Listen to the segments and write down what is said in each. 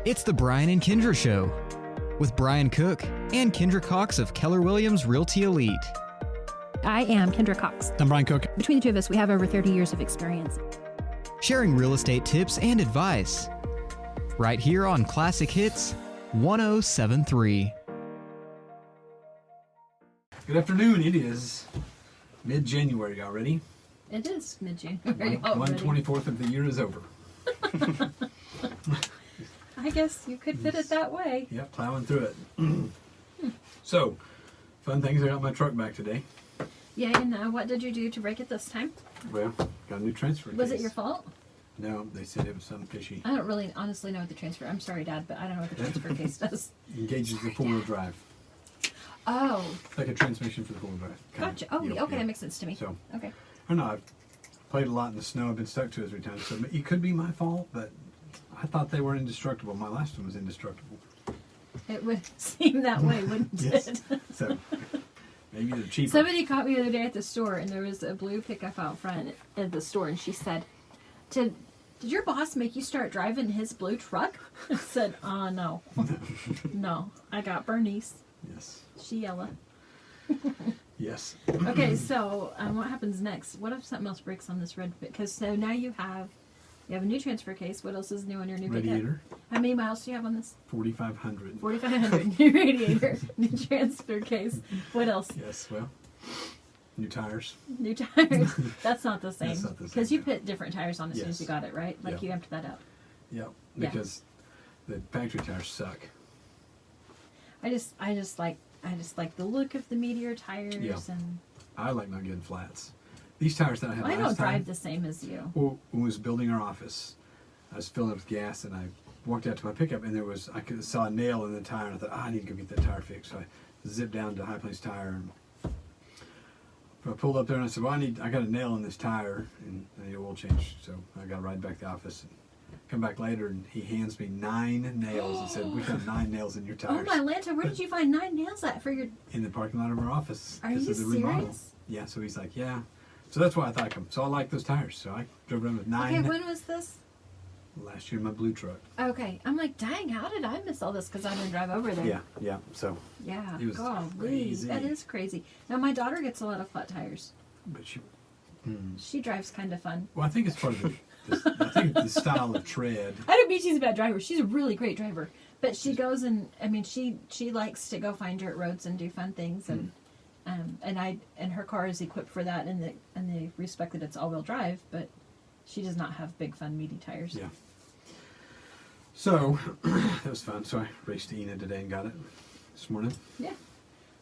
It's the Brian and Kindra Show with Brian Cook and Kindra Cox of Keller Williams Realty Elite. I am Kindra Cox. I'm Brian Cook. Between the two of us, we have over 30 years of experience. Sharing real estate tips and advice. Right here on Classic Hits 1073. Good afternoon. It is mid-January already. It is mid-January already. 1/24 of the year is over. I guess you could fit it that way. Yep, plowing through it. So, fun things. I got my truck back today. Yeah, and what did you do to break it this time? Well, got a new transfer Was case. it your fault? No, they said it was something fishy. I don't really honestly know what the transfer... I'm sorry, Dad, but I don't know what the transfer case does. Engages the four-wheel drive. Oh. Like a transmission for the four-wheel drive. Gotcha. Oh, okay, that makes sense to me. So, okay. I don't know. I've played a lot in the snow. I've been stuck to it every time. So it could be my fault, but I thought they were indestructible. My last one was indestructible. It would seem that way, wouldn't Yes. it? So, maybe they're cheaper. Somebody caught me the other day at the store, and there was a blue pickup out front at the store, and she said, Did your boss make you start driving his blue truck? I said, no. No, I got Bernice. Yes. She yella. Yes. Okay, so what happens next? What if something else breaks on this red? Because so now you have a new transfer case. What else is new on your new Radiator. pickup? How many miles do you have on this? 4,500. 4,500. New radiator, new transfer case. What else? Yes, well, new tires. New tires. That's not the same. That's not the same, Because you no. put different tires on as soon as Yes. you got it, right? Like Yeah. you emptied that out. Yep, Yeah. because the factory tires suck. I just like the look of the Meteor tires, Yeah. and I like not getting flats. These tires that I had I last don't drive time, the same as you. well, when I was building our office, I was filling up with gas, and I walked out to my pickup, and saw a nail in the tire, and I thought, I need to go get that tire fixed. So I zipped down to High Plains Tire, and I pulled up there, and I said, well, I got a nail in this tire, and I need a oil change. So I got to ride back to the office, and come back later, and he hands me 9 nails and said, we found 9 nails in your tires. Oh my Lanta, where did you find 9 nails at for your... In the parking lot of our office. Are you because of the remodel. serious? Yeah, so he's like, yeah. So that's why I thought I'd come. So I like those tires. So I drove around with 9 Okay, when was this? last year in my blue truck. Okay, I'm like, dang, how did I miss all this? Because I didn't drive over there. Yeah. So, Yeah, It was golly, crazy. that is crazy. Now, my daughter gets a lot of flat tires. but She drives kind of fun. well, I think it's part of I think the style of tread. I don't mean she's a bad driver. She's a really great driver. But she goes and, I mean, she likes to go find dirt roads and do fun things. And and her car is equipped for that in the respect that it's all-wheel drive, but she does not have big, fun, meaty tires. Yeah. So that was fun. So I raced to Enid today and got it this morning. Yeah.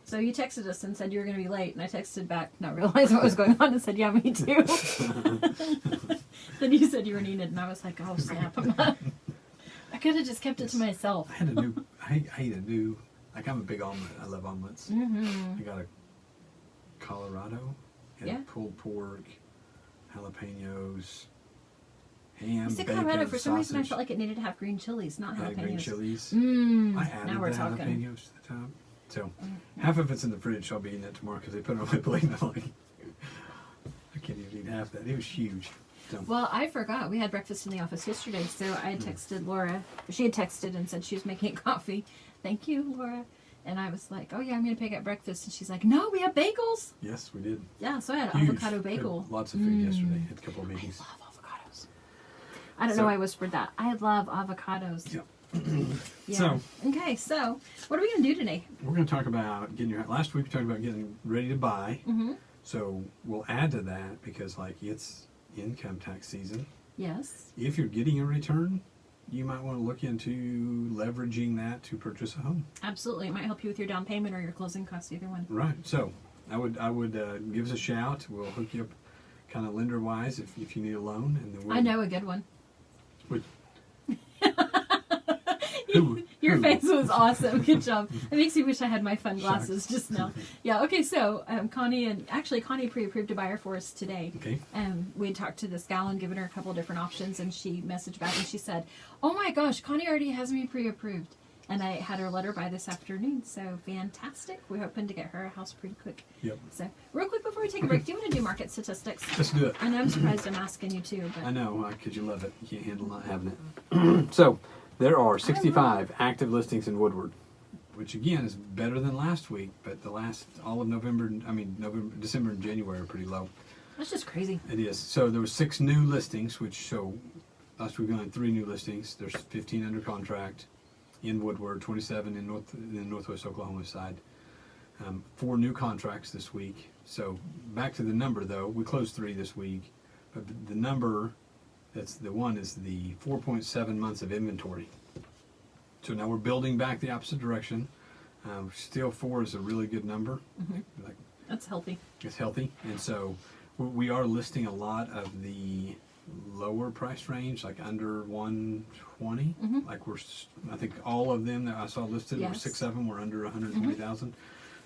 So you texted us and said you were going to be late, and I texted back, not realizing what was going on, and said, yeah, me too. Then you said you were needed, and I was like, oh, snap. I could have just kept it to myself. I had I ate a new, like I'm a big omelet. I love omelets. Mm-hmm. I got a Colorado and Yeah. pulled pork, jalapenos, ham, You said bacon, Colorado, for some reason I sausage. felt like it needed to have green chilies, not I had jalapenos. green chilies. Mmm, I added now we're the talking. jalapenos to the top. So half of it's in the fridge. So I'll be eating it tomorrow because they put it on my plate. And I'm like, I can't even eat half that. It was huge. So, Well, I forgot. We had breakfast in the office yesterday, so I had texted Laura. She had texted and said she was making coffee. Thank you, Laura. And I was like, oh, yeah, I'm going to pick up breakfast. And she's like, no, we have bagels. yes, we did. Yeah, so I had Huge. avocado We had bagel. lots of food yesterday. Had a couple of meetings. I love avocados. I don't know why I whispered that. I love avocados. Yeah. Yeah. So- Okay, so what are we going to do today? We're going to talk about getting your. Last week we talked about getting ready to buy. Mm-hmm. So we'll add to that because like it's income tax season. Yes. If you're getting a return, you might want to look into leveraging that to purchase a home. Absolutely. It might help you with your down payment or your closing costs, either one. Right. So I would give us a shout. We'll hook you up kind of lender wise if you need a loan, and then we'll, I know a good one. Which, Your who? face was awesome. Good job. It makes me wish I had my fun glasses just now. Yeah, okay, so Connie pre-approved a buyer for us today. Okay. We had talked to this gal and given her a couple of different options, and she messaged back and she said, oh my gosh, Connie already has me pre-approved. And I had her letter by this afternoon, so fantastic. We're hoping to get her a house pretty quick. Yep. So, real quick before we take a break, do you want to do market statistics? Let's do it. I know I'm surprised I'm asking you too, but I know, because you love it. You can't handle not having it. So, There are 65 active listings in Woodward, which again is better than last week, but all of November, December and January are pretty low. That's just crazy. It is. So there were 6 new listings, last week we had 3 new listings. There's 15 under contract in Woodward, 27 in the Northwest Oklahoma side. 4 new contracts this week. So back to the number though, we closed 3 this week, but the number that's the one is the 4.7 months of inventory. So now we're building back the opposite direction. Still 4 is a really good number. Mm-hmm. That's healthy. It's healthy, and so we are listing a lot of the lower price range, like under 120. Mm-hmm. I think all of them that I saw listed, Yes. were 6 of them were under 120,000.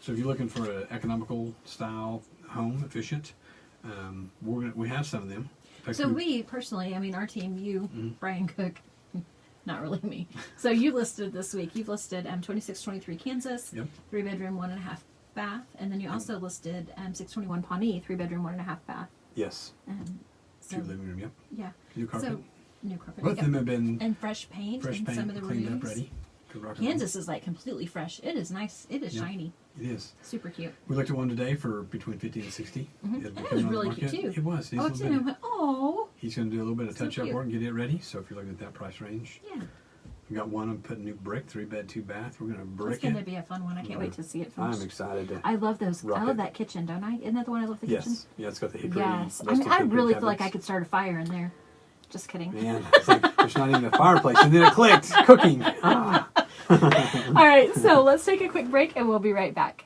So if you're looking for an economical style home, efficient, we have some of them. In fact, So we personally, our team, you, Mm-hmm. Brian Cook, not really me. So you listed this week. You've listed 2623 Kansas, Yep. 3-bedroom, 1.5 bath, and then you also listed 621 Pawnee, 3-bedroom, 1.5 bath. Yes. 2 living room. Yep. Yeah. New carpet. So new carpet. Both of yep. them have been And fresh paint in some of the cleaned rooms. up, ready. to rock and roll. Kansas is like completely fresh. It is nice. It is Yeah. shiny. It is. Super cute. We looked at one today for between 50 and 60. Mm-hmm. It'll be That coming was on the really market. cute too. It was. Oh, it's in. Oh. He's going to do a little bit of So touch-up cute. work and get it ready. So if you're looking at that price range, Yeah. we got one. I'm putting new brick, 3-bed, 2-bath. We're going to It's brick going to it. be a fun one. I can't wait to see it I'm finished. excited to. I love those. rock I love it. that kitchen, don't I? Isn't that the one I love the kitchen? Yes. Yeah, it's got the hickory. Yes. rusted I hickory really feel like I cabinets. could start a fire in there. Just kidding. Man, it's like there's not even a fireplace, and then it clicked. Cooking. Ah. All right, so let's take a quick break and we'll be right back.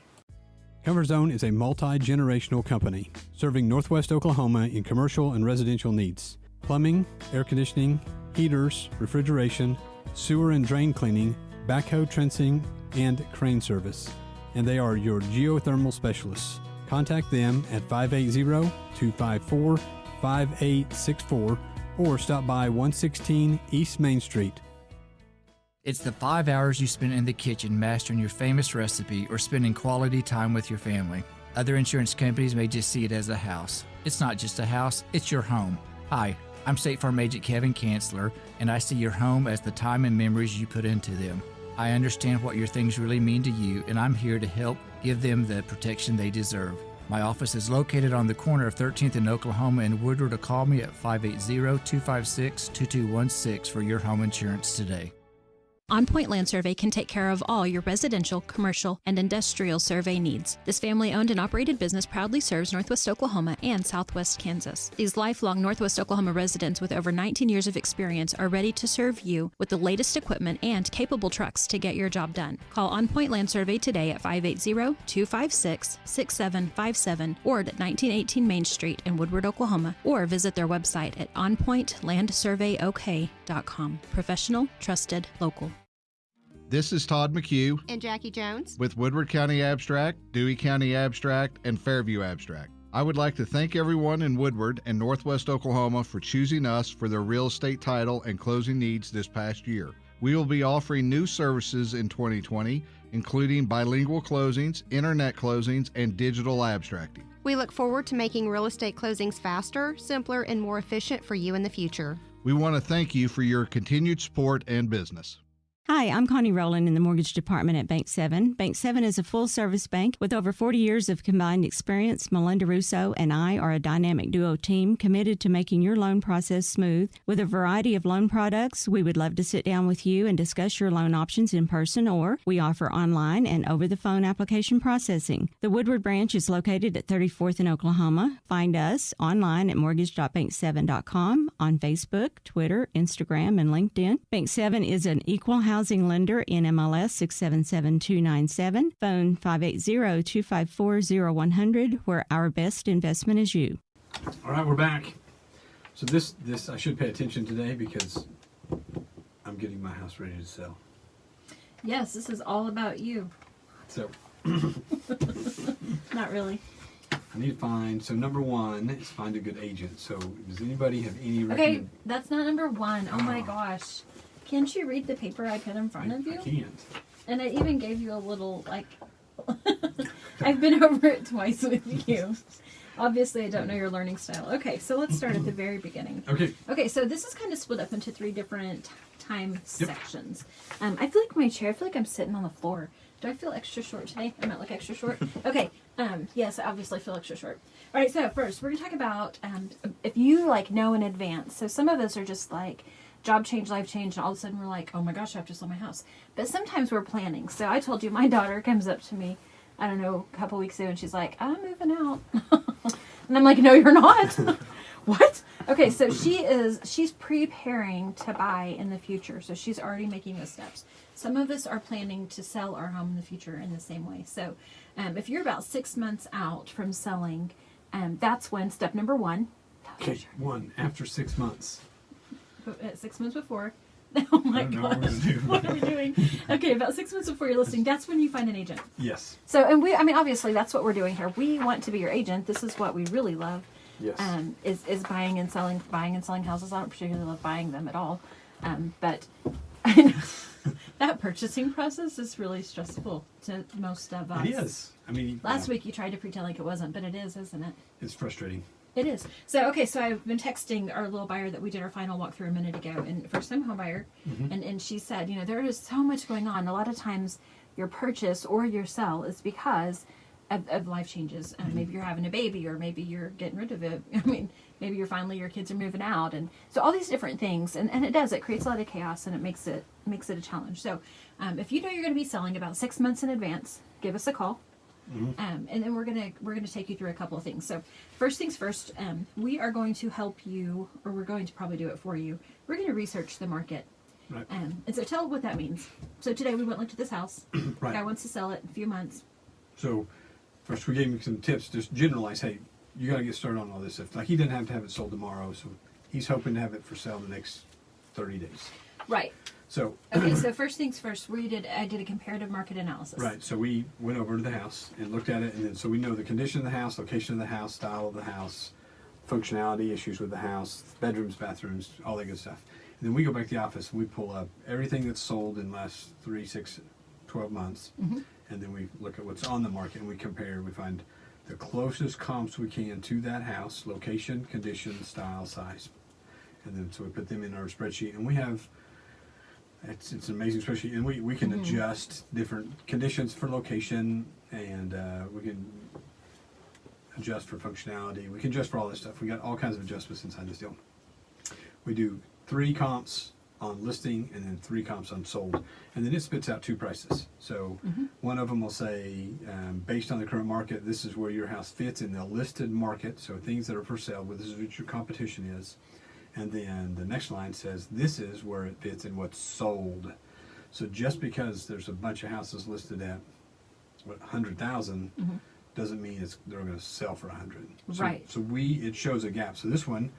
Comfort Zone is a multi-generational company serving Northwest Oklahoma in commercial and residential needs. Plumbing, air conditioning, heaters, refrigeration, sewer and drain cleaning, backhoe trencing, and crane service. And they are your geothermal specialists. Contact them at 580-254-5864 or stop by 116 East Main Street. It's the 5 hours you spend in the kitchen mastering your famous recipe or spending quality time with your family. Other insurance companies may just see it as a house. It's not just a house, it's your home. Hi, I'm State Farm Agent Kevin Kanzler, and I see your home as the time and memories you put into them. I understand what your things really mean to you, and I'm here to help give them the protection they deserve. My office is located on the corner of 13th and Oklahoma and Woodward, or call me at 580-256-2216 for your home insurance today. On Point Land Survey can take care of all your residential, commercial, and industrial survey needs. This family-owned and operated business proudly serves Northwest Oklahoma and Southwest Kansas. These lifelong Northwest Oklahoma residents with over 19 years of experience are ready to serve you with the latest equipment and capable trucks to get your job done. Call On Point Land Survey today at 580-256-6757 or at 1918 Main Street in Woodward, Oklahoma, or visit their website at onpointlandsurveyok.com. Professional, trusted, local. This is Todd McHugh And Jackie Jones. with Woodward County Abstract, Dewey County Abstract, and Fairview Abstract. I would like to thank everyone in Woodward and Northwest Oklahoma for choosing us for their real estate title and closing needs this past year. We will be offering new services in 2020, including bilingual closings, internet closings, and digital abstracting. We look forward to making real estate closings faster, simpler, and more efficient for you in the future. We want to thank you for your continued support and business. Hi, I'm Connie Rowland in the mortgage department at Bank 7. Bank 7 is a full-service bank with over 40 years of combined experience. Melinda Russo and I are a dynamic duo team committed to making your loan process smooth. With a variety of loan products, we would love to sit down with you and discuss your loan options in person, or we offer online and over-the-phone application processing. The Woodward branch is located at 34th in Oklahoma. Find us online at mortgage.bank7.com, on Facebook, Twitter, Instagram, and LinkedIn. Bank 7 is an equal housing lender in MLS 677297. Phone 580-254-0100, where our best investment is you. All right, we're back. So this I should pay attention today because I'm getting my house ready to sell. Yes, this is all about you. So Not really. I need to find. So number one is find a good agent. So does anybody have any? Okay, that's not number one. Oh my gosh. Can't you read the paper I put in front of you? I can't. And I even gave you a little, like, I've been over it twice with you. Obviously, I don't know your learning style. Okay, so let's start at the very beginning. Okay, so this is kind of split up into 3 different time sections. I feel like my chair, I feel like I'm sitting on the floor. Do I feel extra short today? I might look extra short. Okay, yes, I obviously feel extra short. All right, so first, we're going to talk about if you, like, know in advance. So some of us are just like, job change, life change, and all of a sudden we're like, oh my gosh, I have to sell my house. But sometimes we're planning. So I told you, my daughter comes up to me, I don't know, a couple weeks ago, and she's like, I'm moving out. And I'm like, no, you're not. What? Okay, so she's preparing to buy in the future. So she's already making those steps. Some of us are planning to sell our home in the future in the same way. So if you're about 6 months out from selling, that's when step number 1. Okay, 1, after 6 months. 6 months before. Oh my gosh. What are we doing? Okay, about 6 months before you're listing, that's when you find an agent. Yes. So, and I mean, obviously that's what we're doing here. We want to be your agent. This is what we really love. Yes. Is buying and selling houses. I don't particularly love buying them at all. But that purchasing process is really stressful to most of us. It is. I mean, last week you tried to pretend like it wasn't, but it is, isn't it? It's frustrating. It is. So, okay, so I've been texting our little buyer that we did our final walkthrough a minute ago, and first-time home buyer, and she said, you know, there is so much going on. A lot of times your purchase or your sell is because of life changes. Maybe you're having a baby, or maybe you're getting rid of it. I mean, maybe your kids are moving out, and so all these different things, and it creates a lot of chaos, and it makes it a challenge. So if you know you're going to be selling about 6 months in advance, give us a call. And then we're gonna take you through a couple of things. So first things first, we are going to help you, or we're going to probably do it for you. We're going to research the market. Right. And so tell what that means. So today we went and looked at this house. Right. Guy wants to sell it in a few months. So first we gave him some tips. Just generalize, hey, you got to get started on all this stuff. Like, he didn't have to have it sold tomorrow, so he's hoping to have it for sale the next 30 days. Right. So okay, so first things first, I did a comparative market analysis. Right, so we went over to the house and looked at it, and then so we know the condition of the house, location of the house, style of the house, functionality, issues with the house, bedrooms, bathrooms, all that good stuff. And then we go back to the office and we pull up everything that's sold in the last 3, 6, 12 months, and then we look at what's on the market and we compare. We find the closest comps we can to that house, location, condition, style, size. And then so we put them in our spreadsheet, and we have it's an amazing spreadsheet, and we can adjust different conditions for location, and we can adjust for functionality. We can adjust for all this stuff. We got all kinds of adjustments inside this deal. We do 3 comps on listing and then 3 comps on sold, and then it spits out 2 prices. So one of them will say, based on the current market, this is where your house fits in the listed market, so things that are for sale, but this is what your competition is. And then the next line says, this is where it fits in what's sold. So just because there's a bunch of houses listed at 100,000 doesn't mean they're going to sell for 100. Right. So it shows a gap. So this one,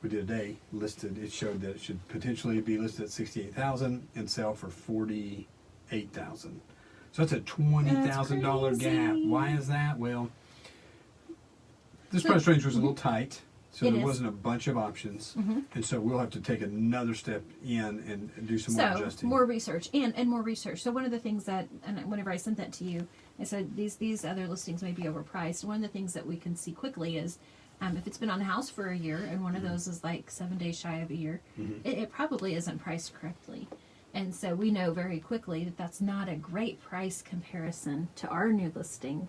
we did a day listed. It showed that it should potentially be listed at 68,000 and sell for 48,000. So that's a $20,000 gap. Why is that? Well, this price range was a little tight. So there wasn't a bunch of options, and so we'll have to take another step in and do some more adjusting. More research and more research. So one of the things that, and whenever I sent that to you, I said these other listings may be overpriced. One of the things that we can see quickly is if it's been on the house for a year and one of those is like 7 days shy of a year, it probably isn't priced correctly. And so we know very quickly that that's not a great price comparison to our new listing.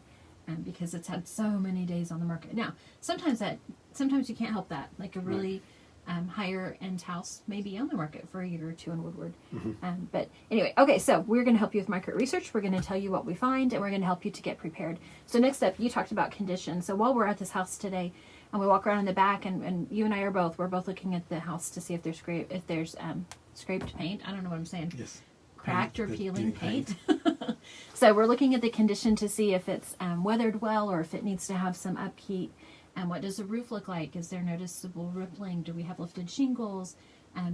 Because it's had so many days on the market. Now, sometimes you can't help that. Like a really higher end house may be on the market for a year or 2 in Woodward. But anyway, okay, so we're going to help you with market research. We're going to tell you what we find, and we're going to help you to get prepared. So next up, you talked about condition. So while we're at this house today, and we walk around in the back, and you and I we're both looking at the house to see if there's scraped paint. I don't know what I'm saying. Yes. Cracked or peeling paint. So we're looking at the condition to see if it's weathered well or if it needs to have some upkeep. And what does the roof look like? Is there noticeable rippling? Do we have lifted shingles?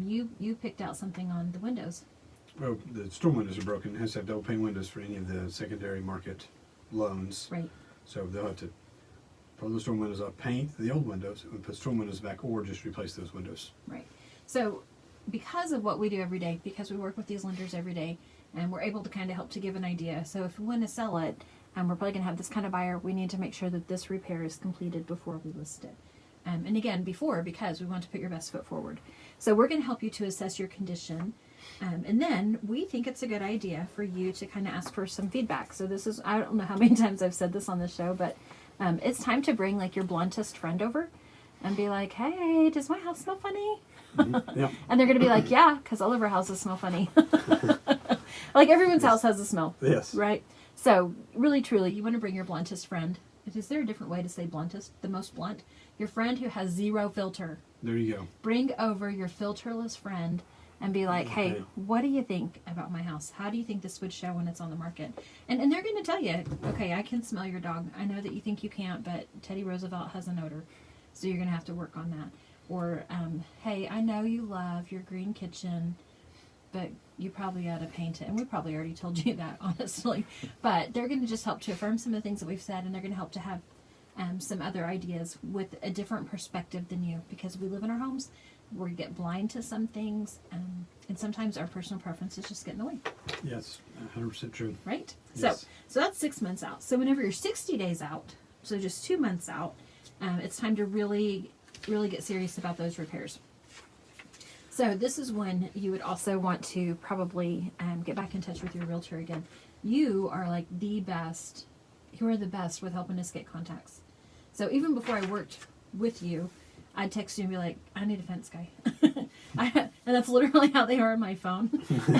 You picked out something on the windows. Well, the storm windows are broken. It has to have double pane windows for any of the secondary market loans. Right. So they'll have to pull those storm windows up, paint the old windows, and put storm windows back, or just replace those windows. Right. So because of what we do every day, because we work with these lenders every day, and we're able to kind of help to give an idea. So if we want to sell it, we're probably going to have this kind of buyer. We need to make sure that this repair is completed before we list it. And again, because we want to put your best foot forward. So we're going to help you to assess your condition. And then we think it's a good idea for you to kind of ask for some feedback. So this is, I don't know how many times I've said this on the show, but it's time to bring like your bluntest friend over and be like, hey, does my house smell funny? Mm-hmm. Yeah. And they're going to be like, yeah, because all of our houses smell funny. Like everyone's house has a smell. Yes. Right? So really, truly, you want to bring your bluntest friend. Is there a different way to say bluntest? The most blunt? Your friend who has zero filter. There you go. Bring over your filterless friend and be like, hey, Okay. what do you think about my house? How do you think this would show when it's on the market? And they're going to tell you, okay, I can smell your dog. I know that you think you can't, but Teddy Roosevelt has an odor. So you're going to have to work on that. Or, hey, I know you love your green kitchen, but you probably ought to paint it. And we probably already told you that, honestly. But they're going to just help to affirm some of the things that we've said, and they're going to help to have some other ideas with a different perspective than you. Because we live in our homes, we get blind to some things, and sometimes our personal preferences just get in the way. Yes, 100% true. Right? Yes. So that's 6 months out. So whenever you're 60 days out, so just 2 months out, it's time to really get serious about those repairs. So this is when you would also want to probably get back in touch with your realtor again. You are like the best. You are the best with helping us get contacts. So even before I worked with you, I'd text you and be like, I need a fence guy. And that's literally how they are on my phone.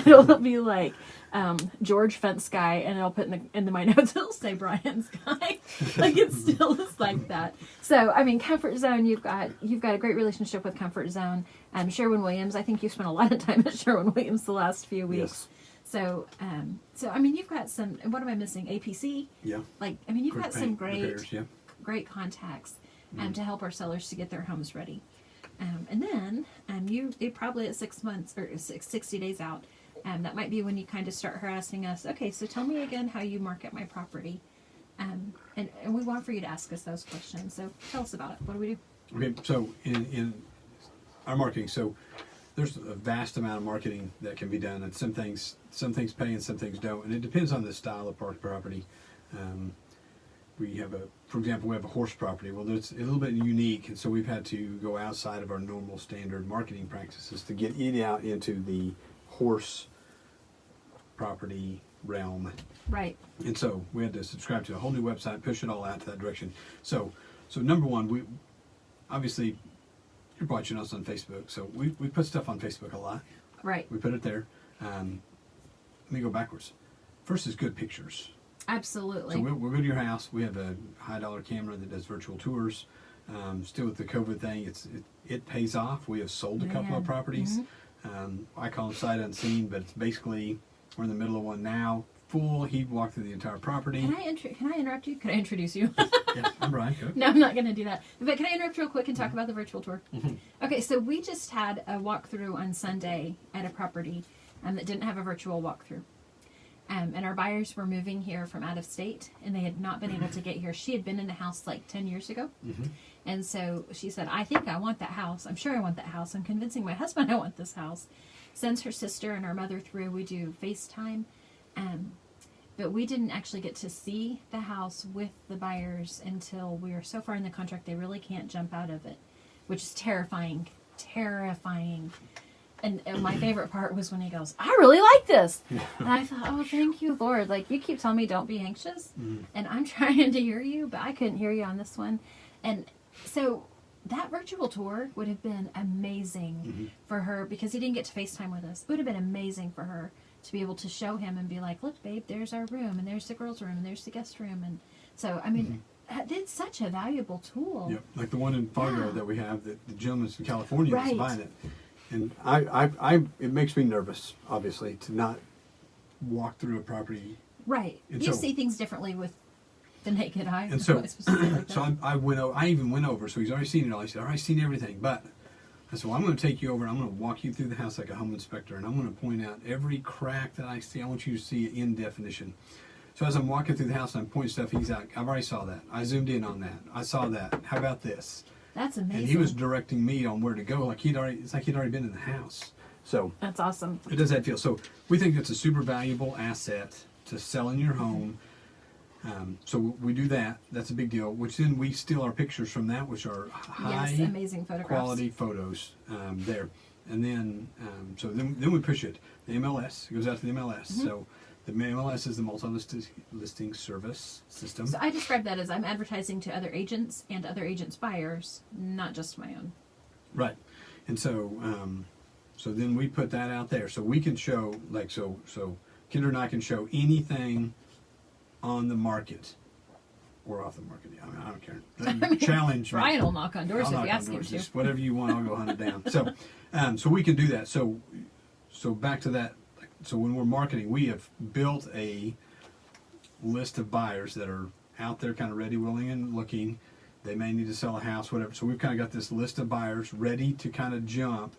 It'll be like George Fence Guy, and it'll put in my notes, it'll say Brian's Guy. Like it still is like that. So I mean, Comfort Zone, you've got a great relationship with Comfort Zone. Sherwin-Williams, I think you spent a lot of time at Sherwin-Williams the last few weeks. Yes. So I mean, you've got some. What am I missing? APC. Yeah. like I mean, you've Quick got some paint great repairs, yeah. great contacts to help our sellers to get their homes ready. And then you probably at 6 months or 60 days out, that might be when you kind of start harassing us. Okay, so tell me again how you market my property. And we want for you to ask us those questions. So tell us about it. What do we do? Okay, so in our marketing, so there's a vast amount of marketing that can be done, and some things pay and some things don't, and it depends on the style of property. For example, we have a horse property. Well, it's a little bit unique, and so we've had to go outside of our normal standard marketing practices to get it out into the horse property realm. Right. And so we had to subscribe to a whole new website, push it all out to that direction. So number one, we obviously, you're watching us on Facebook, so we put stuff on Facebook a lot. Right. We put it there. Let me go backwards. First is good pictures. Absolutely. So we'll go to your house. We have a high-dollar camera that does virtual tours. Still with the COVID thing, it pays off. We have sold a couple of properties. Mm-hmm. I call them sight unseen, but it's basically, we're in the middle of one now. Full, he'd walk through the entire property. Can I interrupt you? Can I introduce you? Yeah, I'm Brian. Go. No, I'm not going to do that. But can I interrupt real quick and talk about the virtual tour? Mm-hmm. Okay, so we just had a walkthrough on Sunday at a property that didn't have a virtual walkthrough. And our buyers were moving here from out of state, and they had not been able to get here. She had been in the house like 10 years ago. Mm-hmm. And so she said, I think I want that house. I'm sure I want that house. I'm convincing my husband I want this house. Sends her sister and our mother through. We do FaceTime. But we didn't actually get to see the house with the buyers until we are so far in the contract they really can't jump out of it, which is terrifying. Terrifying. And my favorite part was when he goes, I really like this. And I thought, oh, thank you, Lord. Like, you keep telling me don't be anxious. Mm-hmm. And I'm trying to hear you, but I couldn't hear you on this one. And so that virtual tour would have been amazing for her because he didn't get to FaceTime with us. It would have been amazing for her to be able to show him and be like, look, babe, there's our room, and there's the girls' room, and there's the guest room. And so, I mean, it's such a valuable tool. Yep, like the one in Fargo that we have, that the gentleman's from California that's Right. buying it. And it makes me nervous, obviously, to not walk through a property. Right. And You so- see things differently with the naked eye. And so, Am I supposed to say it like that? so I even went over. So he's already seen it all. He said, all right, I've seen everything. But I said, well, I'm going to take you over and I'm going to walk you through the house like a home inspector. And I'm going to point out every crack that I see. I want you to see it in definition. So as I'm walking through the house and I'm pointing stuff, he's like, I've already saw that. I zoomed in on that. I saw that. How about this? That's amazing. And he was directing me on where to go. It's like he'd already been in the house. So That's awesome. it does that feel. So we think it's a super valuable asset to sell in your home. So we do that. That's a big deal. Which then we steal our pictures from that, which are high amazing photographs. quality photos there. And then, so then we push it. The MLS, it goes out to the MLS. So the MLS is the multi-listing service system. So I describe that as I'm advertising to other agents and other agents' buyers, not just my own. Right. And so, so then we put that out there. So we can show, like, so Kindra and I can show anything on the market or off the market. I mean, I don't care. Challenge me. Brian will knock on doors I'll if knock you on ask him doors. to. Just whatever you want, I'll go hunt it down. So, so we can do that. So back to that. So when we're marketing, we have built a list of buyers that are out there, kind of ready, willing, and looking. They may need to sell a house, whatever. So we've kind of got this list of buyers ready to kind of jump.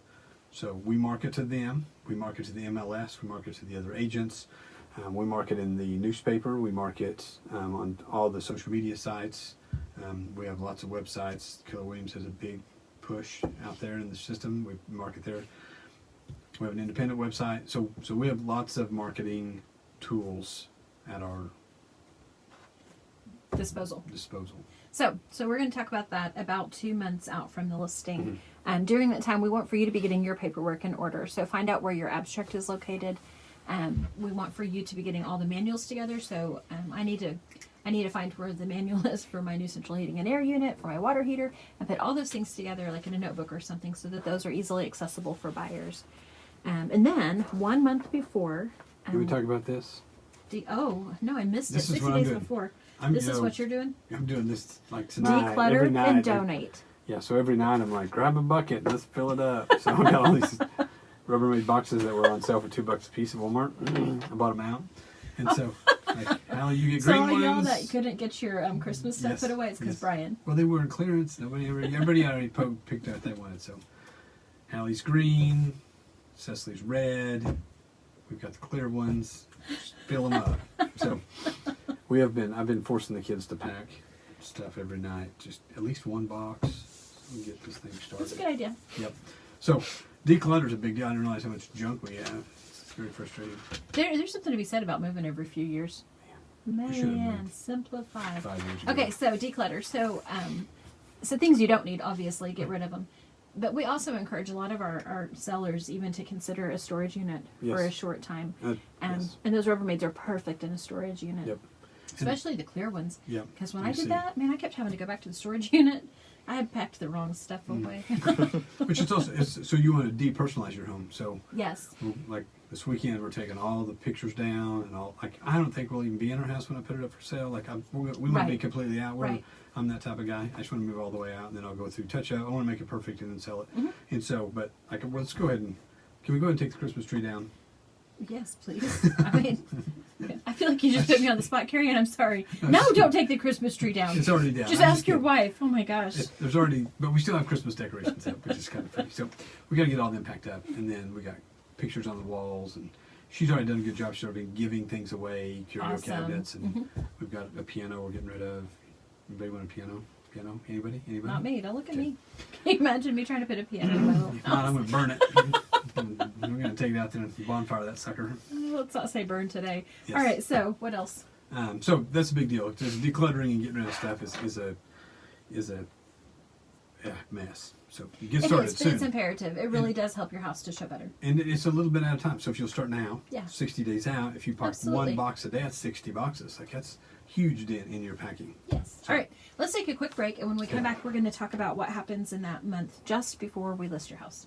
So we market to them. We market to the MLS. We market to the other agents. We market in the newspaper. We market on all the social media sites. We have lots of websites. Keller Williams has a big push out there in the system. We market there. We have an independent website. So we have lots of marketing tools at our disposal. So we're going to talk about that about 2 months out from the listing. And during that time, we want for you to be getting your paperwork in order. So find out where your abstract is located. We want for you to be getting all the manuals together. So I need to find where the manual is for my new central heating and air unit, for my water heater, and put all those things together like in a notebook or something so that those are easily accessible for buyers. And then 1 month before... Did we talk about this? Oh, no, I missed This it. is 60 what I'm days doing. before. I'm, This you is know, what you're doing? I'm doing this like tonight. Declutter every night, and donate. Yeah, so every night I'm like, grab a bucket, let's fill it up. So I got all these Rubbermaid boxes that were on sale for $2 a piece at Walmart. I bought them out. And so, like, Hallie, you get So green all ones. y'all that couldn't get your Christmas stuff Yes, put away, it's because yes. Brian. Well, they were in clearance. Everybody already picked out what they wanted. So Hallie's green, Cecily's red. We've got the clear ones. Just fill them up. So I've been forcing the kids to pack stuff every night. Just at least one box. And get this thing started. That's a good idea. Yep. So declutter's a big deal. I didn't realize how much junk we have. It's very frustrating. There's something to be said about moving every few years. We should have Man, moved simplify. 5 years ago. Okay, so declutter. So things you don't need, obviously, get rid of them. But we also encourage a lot of our sellers even to consider a storage unit for a short time. Yes. And those Rubbermaids are perfect in a storage unit. Yep. Especially the clear ones. Yep. Because when You I did see. that, man, I kept having to go back to the storage unit. I had packed the wrong stuff away. Which is also, so you want to depersonalize your home. So Yes. like this weekend, we're taking all the pictures down and all. Like, I don't think we'll even be in our house when I put it up for sale. Like, we want to be Right. completely out. Right. I'm that type of guy. I just want to move all the way out, and then I'll go through touch up. I want to make it perfect and then sell it. And so, but like, let's go ahead and can we go ahead and take the Christmas tree down? Yes, please. I mean, I feel like you just put me on the spot, Carrie, and I'm sorry. No, don't take the Christmas tree down. It's already down. Just I'm ask your kidding. wife. Oh my gosh. There's already, but we still have Christmas decorations up, which is kind of funny. So we got to get all them packed up, and then we got pictures on the walls, and she's already done a good job. She's already been giving things away, curio Awesome. cabinets, and we've got a piano we're getting rid of. Anybody want a piano? Piano? Anybody? Not me. Don't look at Okay. me. Can you imagine me trying to put a piano in my little If not, I'm house? going to burn it. We're going to take it out there and bonfire that sucker. Let's not say burn today. Yes. All right, so what else? So that's a big deal. Just decluttering and getting rid of stuff is a mess. So you get It started is, but soon. it's imperative. It really does help your house to show better. And it's a little bit out of time. So if you'll start now, Yeah. 60 days out, if you park Absolutely. one box a day, that's 60 boxes. Like, that's huge dent in your packing. Yes. So- All right, let's take a quick break, and when we come back, we're going to talk about what happens in that month just before we list your house.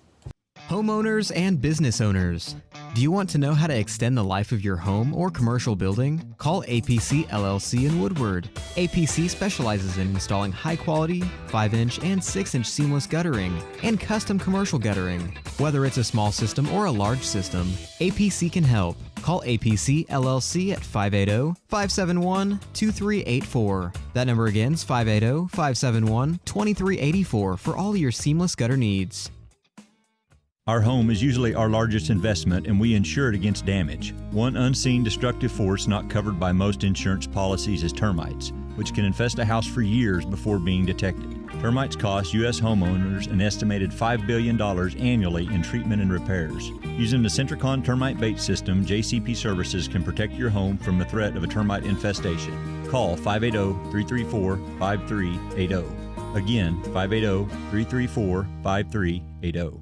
Homeowners and business owners, do you want to know how to extend the life of your home or commercial building? Call APC LLC in Woodward. APC specializes in installing high-quality 5-inch and 6-inch seamless guttering and custom commercial guttering. Whether it's a small system or a large system, APC can help. Call APC LLC at 580-571-2384. That number again is 580-571-2384 for all your seamless gutter needs. Our home is usually our largest investment, and we insure it against damage. One unseen destructive force not covered by most insurance policies is termites, which can infest a house for years before being detected. Termites cost U.S. homeowners an estimated $5 billion annually in treatment and repairs. Using the Centricon termite bait system, JCP Services can protect your home from the threat of a termite infestation. Call 580-334-5380. Again, 580-334-5380.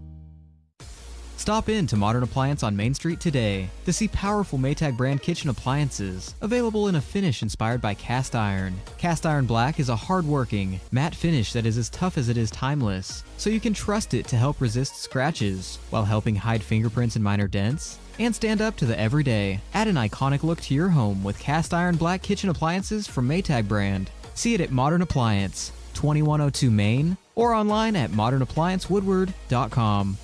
Stop in to Modern Appliance on Main Street today to see powerful Maytag brand kitchen appliances available in a finish inspired by cast iron. Cast iron black is a hard-working, matte finish that is as tough as it is timeless, so you can trust it to help resist scratches while helping hide fingerprints and minor dents and stand up to the everyday. Add an iconic look to your home with cast iron black kitchen appliances from Maytag brand. See it at Modern Appliance, 2102 Main, or online at modernappliancewoodward.com.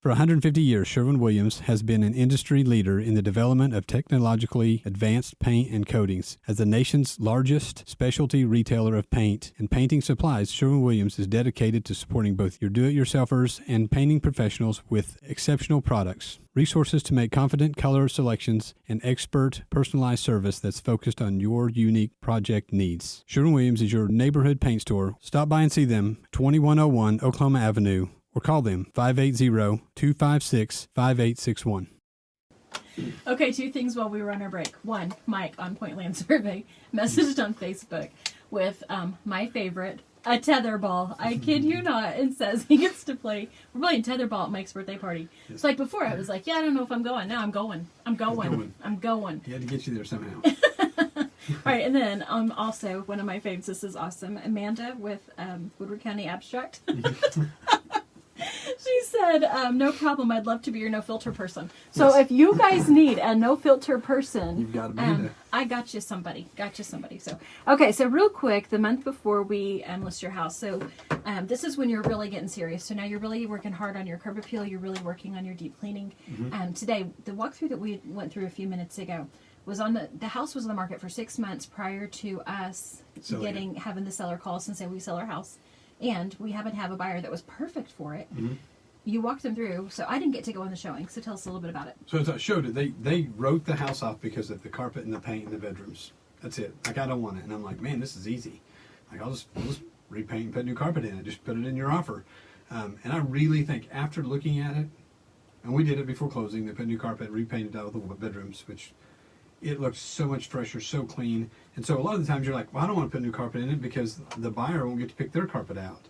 For 150 years, Sherwin-Williams has been an industry leader in the development of technologically advanced paint and coatings. As the nation's largest specialty retailer of paint and painting supplies, Sherwin-Williams is dedicated to supporting both your do-it-yourselfers and painting professionals with exceptional products, resources to make confident color selections, and expert personalized service that's focused on your unique project needs. Sherwin-Williams is your neighborhood paint store. Stop by and see them, 2101 Oklahoma Avenue, or call them 580-256-5861. Okay, 2 things while we were on our break. 1, Mike on Pointland Survey messaged on Facebook with my favorite, a tetherball. I kid you not, and says he gets to play. We're playing tetherball at Mike's birthday party. It's like before I was like, yeah, I don't know if I'm going. Now I'm going. I'm going. He had to get you there somehow. All right, and then also one of my favorites. This is awesome. Amanda with Woodward County Abstract. She said, no problem, I'd love to be your no-filter person. So if you guys need a no-filter person, You've got Amanda. I got you somebody. So, okay, so real quick, the month before we list your house. So this is when you're really getting serious. So now you're really working hard on your curb appeal. You're really working on your deep cleaning. Today, the walkthrough that we went through a few minutes ago was on the house was on the market for 6 months prior to us having the seller call us and say we sell our house. And we happen to have a buyer that was perfect for it. You walked them through, so I didn't get to go on the showing. So tell us a little bit about it. So as I showed it, they wrote the house off because of the carpet and the paint in the bedrooms. That's it. Like, I don't want it. And I'm like, man, this is easy. Like, we'll just repaint and put new carpet in it. Just put it in your offer. And I really think after looking at it, and we did it before closing, they put new carpet, repainted all the bedrooms, which it looks so much fresher, so clean. And so a lot of the times you're like, well, I don't want to put new carpet in it because the buyer won't get to pick their carpet out.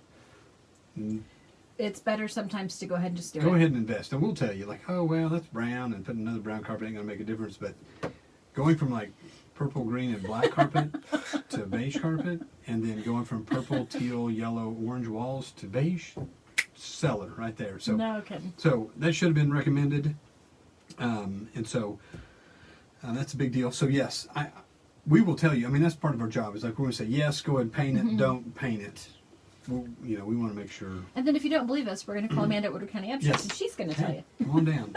It's better sometimes to go ahead and just do it. Go ahead and invest. And we'll tell you, like, oh, well, that's brown, and putting another brown carpet ain't going to make a difference. But going from, like, purple, green, and black carpet to beige carpet, and then going from purple, teal, yellow, orange walls to beige, seller right there. So, no kidding. So that should have been recommended. And so that's a big deal. So, yes, we will tell you. I mean, that's part of our job. Is like, we're going to say, yes, go ahead and paint it. Don't paint it. Well, we want to make sure. And then if you don't believe us, we're going to call Amanda at Woodward County Abstract, and she's going to tell you. Come on down.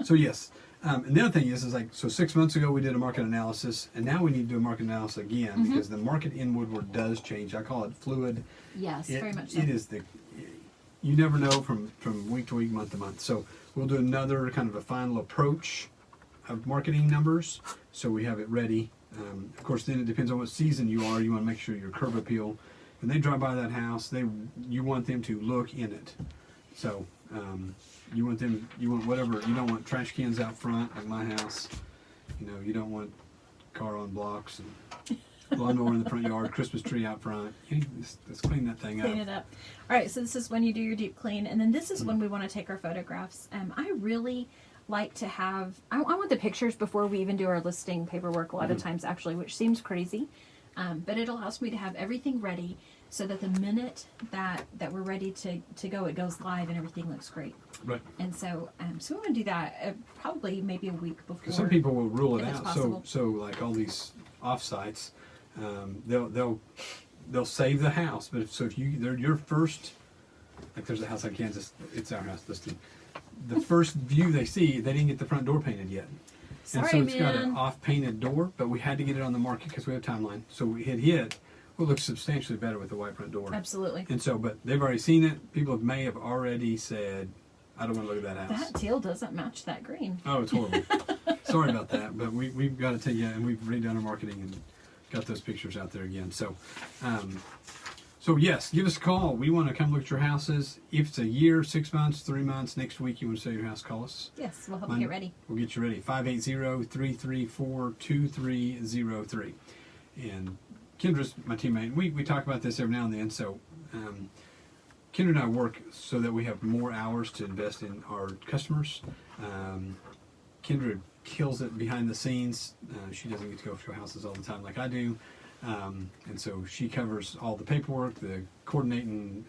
So, yes. And the other thing is like, so 6 months ago we did a market analysis, and now we need to do a market analysis again because the market in Woodward does change. I call it fluid. Yes, very much so. It is you never know from week to week, month to month. So we'll do another kind of a final approach of marketing numbers, so we have it ready. Of course, then it depends on what season you are. You want to make sure your curb appeal, when they drive by that house, you want them to look in it. So you want whatever. You don't want trash cans out front like my house. You don't want car on blocks and lawnmower in the front yard, Christmas tree out front. Let's clean that thing up. Clean it up. All right, so this is when you do your deep clean, and then this is when we want to take our photographs. I really like to have, I want the pictures before we even do our listing paperwork a lot of times, actually, which seems crazy, but it allows me to have everything ready so that the minute that we're ready to go, it goes live and everything looks great. Right. And so we want to do that probably maybe a week before. Some people will rule it out. Possible. So like all these off-sites, they'll save the house, but if they're your first, like there's a house in Kansas, it's our house listed. The first view they see, they didn't get the front door painted yet. Sorry, and so it's got man. an off-painted door, but we had to get it on the market because we have timeline. So we hit. Well, it looks substantially better with the white front door. Absolutely. And so, but they've already seen it. People may have already said, I don't want to look at that house. That teal doesn't match that green. Oh, it's horrible. Sorry about that, but we've got to tell you, and we've redone our marketing and got those pictures out there again. So So yes, give us a call. We want to come look at your houses. If it's a year, 6 months, 3 months, next week you want to sell your house, call us. Yes, we'll help you get ready. We'll get you ready. 580-334-2303. And Kendra's my teammate. We talk about this every now and then. So Kendra and I work so that we have more hours to invest in our customers. Kendra kills it behind the scenes. She doesn't get to go to houses all the time like I do. And so she covers all the paperwork, the coordinating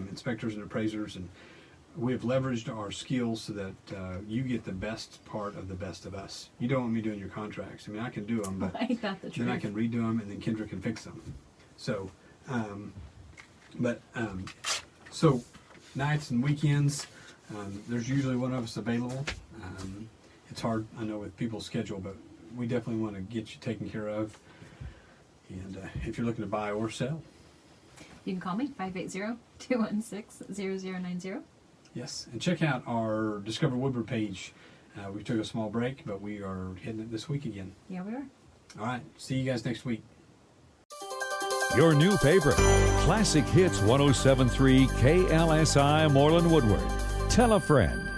inspectors and appraisers, and we have leveraged our skills so that you get the best part of the best of us. You don't want me doing your contracts. I mean, I can do them, but Ain't that the then I truth? can redo them, and then Kendra can fix them. So, so nights and weekends, there's usually one of us available. It's hard, I know, with people's schedule, but we definitely want to get you taken care of. And if you're looking to buy or sell. You can call me, 580-216-0090. Yes, and check out our Discover Woodward page. We took a small break, but we are hitting it this week again. Yeah, we are. All right, see you guys next week. Your new favorite, Classic Hits 107.3 KLSI Moreland Woodward. Tell a friend.